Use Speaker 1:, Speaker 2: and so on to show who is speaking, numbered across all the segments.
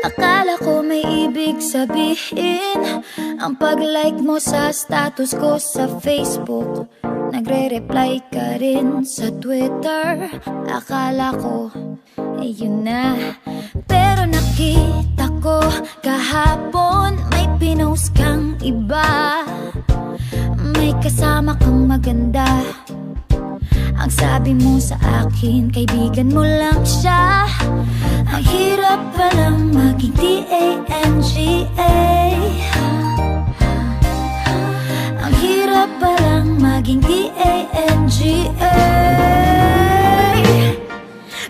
Speaker 1: Akala ko may ibig sabihin ang pag-like mo sa status ko sa Facebook. Nagre-reply ka rin sa Twitter. Akala ko, yun na. Pero nakita ko kahapon may pinost kang iba. May kasama kang maganda. Ang sabi mo sa akin, kaibigan mo lang siya. Ang hirap palang maging T-A-N-G-A. Ang hirap palang maging T-A-N-G-A.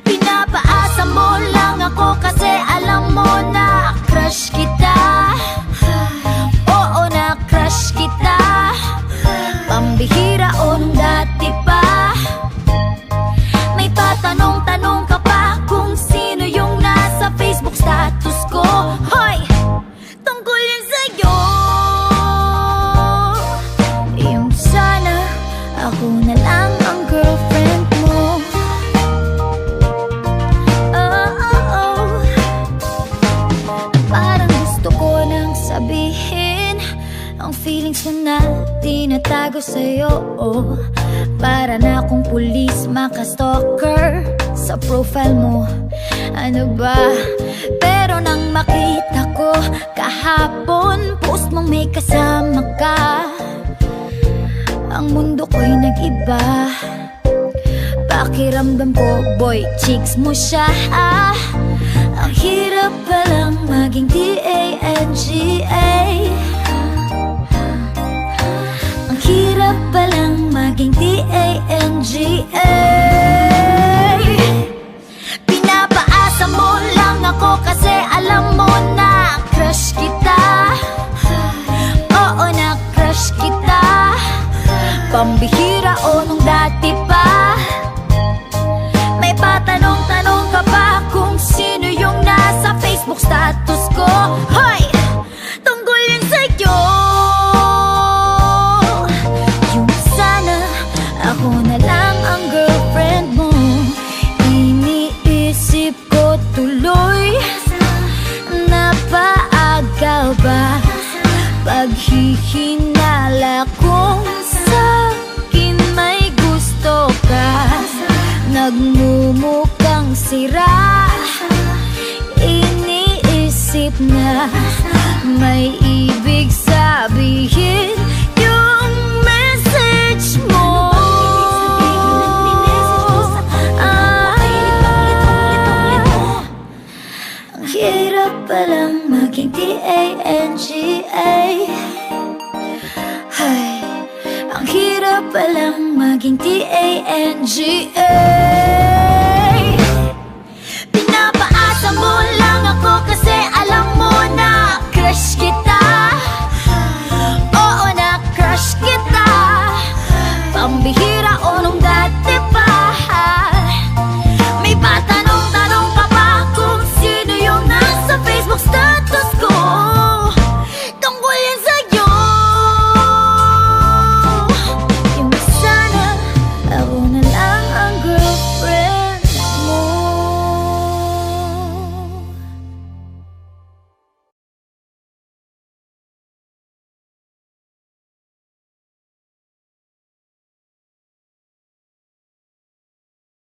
Speaker 1: Pinapaasa mo lang ako kasi alam mo na crush kita. Oo, na crush kita. Pambihira o nung dati pa. May patanong-tanong ka pa kung sino yung nasa Facebook status ko. Hoy! Tungkol yun sa'yo. Yung sana ako na lang ang girlfriend mo. Parang gusto ko nang sabihin ang feelings ko na tinatago sa'yo. Para na akong pulis maka-stalker sa profile mo. Ano ba? Pero nang makita ko kahapon post mong may kasama ka, ang mundo ko'y nag-iba. Pakiramdam ko, boy, chicks mo siya. Ang hirap palang maging T-A-N-G-A. Ang hirap palang maging T-A-N-G-A. Pinapaasa mo lang ako kasi alam mo na crush kita. Oo, na crush kita. Pambihira o nung dati pa. May patanong-tanong ka pa kung sino yung nasa Facebook status ko. Hoy! Tungkol yun sa'yo. Yung sana ako na lang ang girlfriend mo. Iniisip ko tuloy, napaaga ba paghihinala kung sa'kin may gusto ka. Nagmumukhang sira, iniisip na may ibig sabihin yung message mo. Ang hirap palang maging T-A-N-G-A. Ay, ang hirap palang maging T-A-N-G-A. Pinapaasa mo lang ako kasi alam mo na